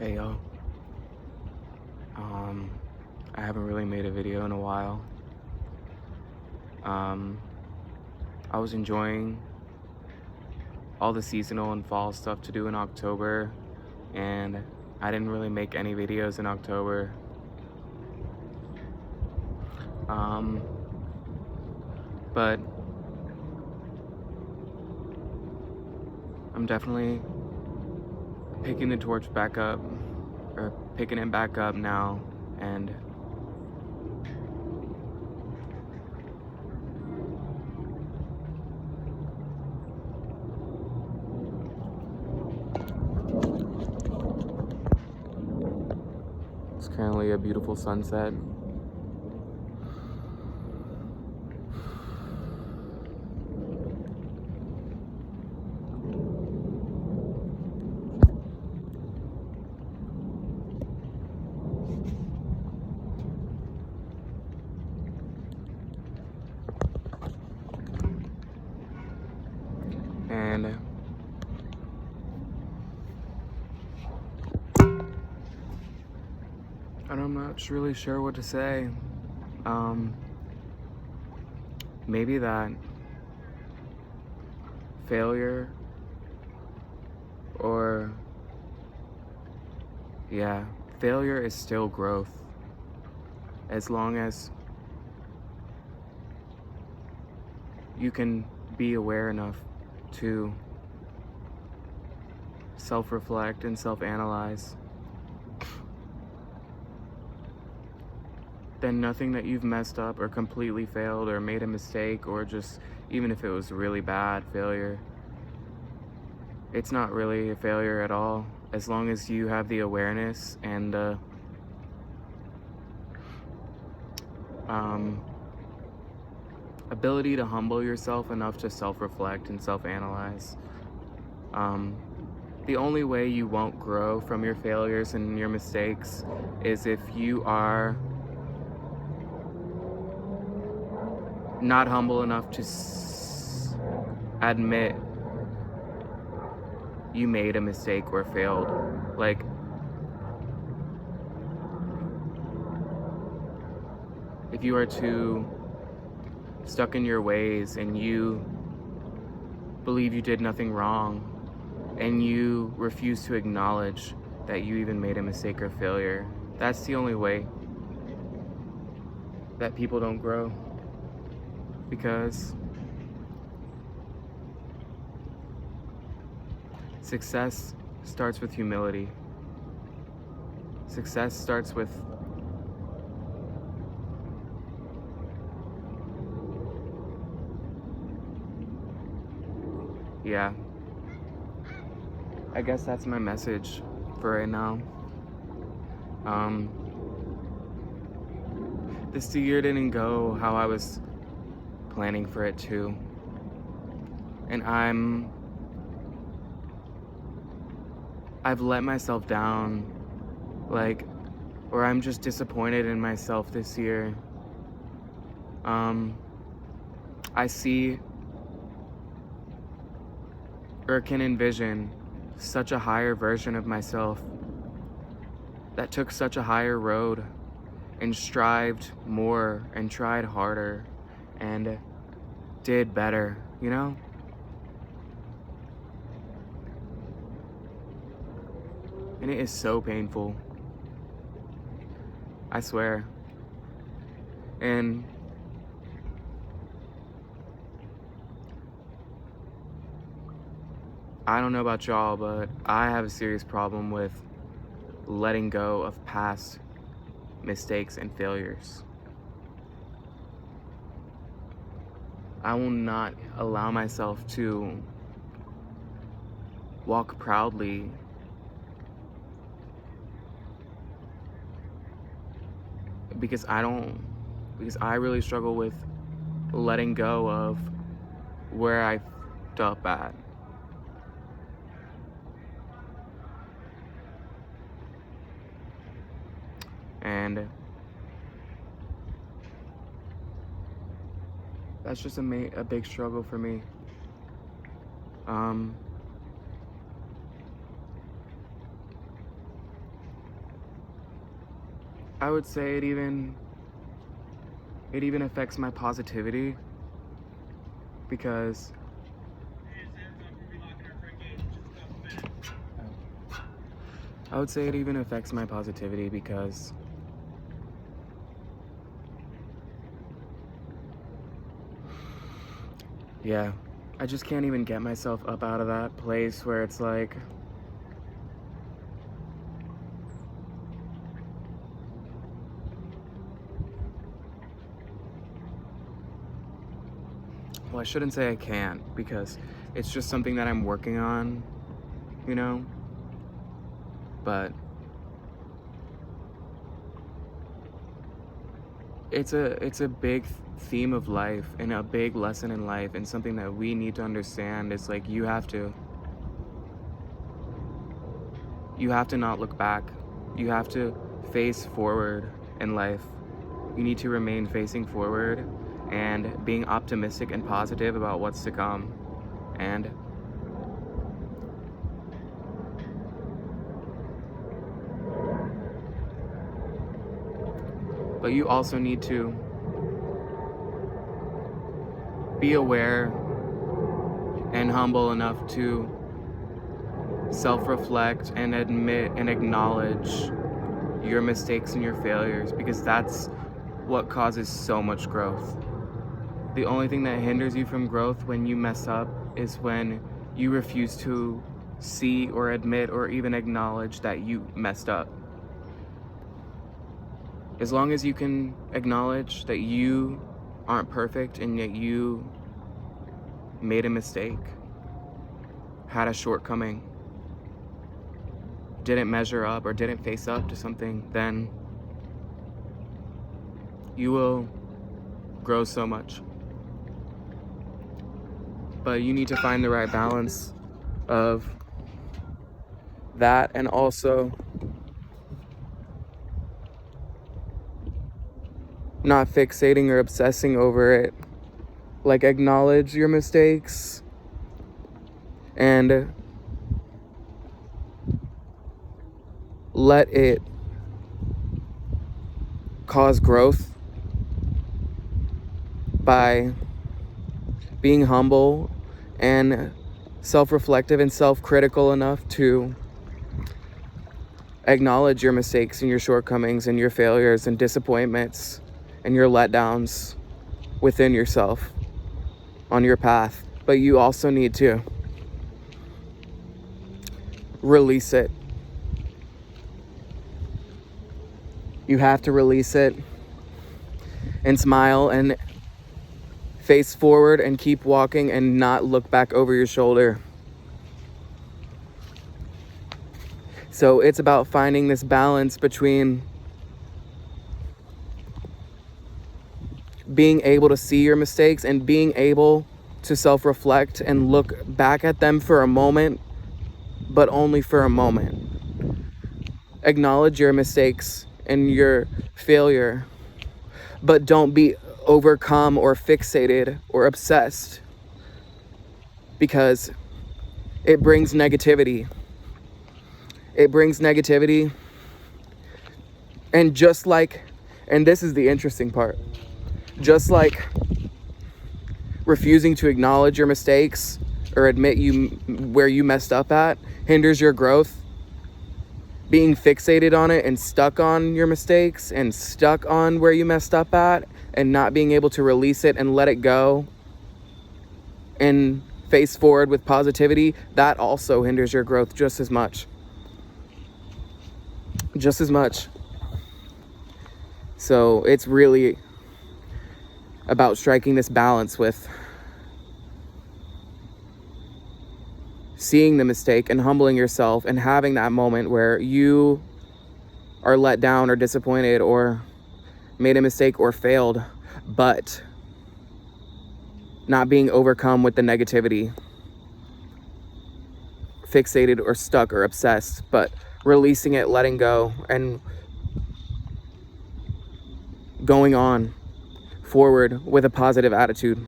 Hey yo, I haven't really made a video in a while. Um, I was enjoying all the seasonal and fall stuff to do in October, and I didn't really make any videos in October. Um, but I'm definitely picking the torch back up, or picking it back up now, and it's currently a beautiful sunset. And I'm not really sure what to say. Um, Maybe that failure or yeah, failure is still growth as long as you can be aware enough to self-reflect and self-analyze. Then nothing that you've messed up or completely failed or made a mistake, or just even if it was really bad failure, it's not really a failure at all, as long as you have the awareness and ability to humble yourself enough to self-reflect and self-analyze. The only way you won't grow from your failures and your mistakes is if you are not humble enough to admit you made a mistake or failed. Like, if you are too stuck in your ways and you believe you did nothing wrong and you refuse to acknowledge that you even made a mistake or failure, that's the only way that people don't grow. Because success starts with humility. Success starts with yeah. I guess that's my message for right now. This year didn't go how I was planning for it to. And I've let myself down, or I'm just disappointed in myself this year. I see or can envision such a higher version of myself that took such a higher road and strived more and tried harder and did better, you know? And it is so painful. I swear. And I don't know about y'all, but I have a serious problem with letting go of past mistakes and failures. I will not allow myself to walk proudly because I really struggle with letting go of where I fucked up at. And that's just a big struggle for me. I would say it even affects my positivity, because I would say it even affects my positivity because yeah, I just can't even get myself up out of that place where it's like, well, I shouldn't say I can't, because it's just something that I'm working on, you know? But it's a big theme of life and a big lesson in life, and something that we need to understand is like you have to not look back. You have to face forward in life. You need to remain facing forward and being optimistic and positive about what's to come. And but you also need to be aware and humble enough to self-reflect and admit and acknowledge your mistakes and your failures, because that's what causes so much growth. The only thing that hinders you from growth when you mess up is when you refuse to see or admit or even acknowledge that you messed up. As long as you can acknowledge that you aren't perfect and that you made a mistake, had a shortcoming, didn't measure up or didn't face up to something, then you will grow so much. But you need to find the right balance of that, and also not fixating or obsessing over it. Like, acknowledge your mistakes and let it cause growth by being humble and self-reflective and self-critical enough to acknowledge your mistakes and your shortcomings and your failures and disappointments and your letdowns within yourself on your path. But you also need to release it. You have to release it and smile and face forward and keep walking and not look back over your shoulder. So it's about finding this balance between being able to see your mistakes and being able to self-reflect and look back at them for a moment, but only for a moment. Acknowledge your mistakes and your failure, but don't be overcome or fixated or obsessed, because it brings negativity. It brings negativity. And just like, and this is the interesting part, just like refusing to acknowledge your mistakes or admit where you messed up at hinders your growth, being fixated on it and stuck on your mistakes and stuck on where you messed up at and not being able to release it and let it go and face forward with positivity, that also hinders your growth just as much. Just as much. So it's really about striking this balance with seeing the mistake and humbling yourself and having that moment where you are let down or disappointed or made a mistake or failed, but not being overcome with the negativity, fixated or stuck or obsessed, but releasing it, letting go, and going on forward with a positive attitude.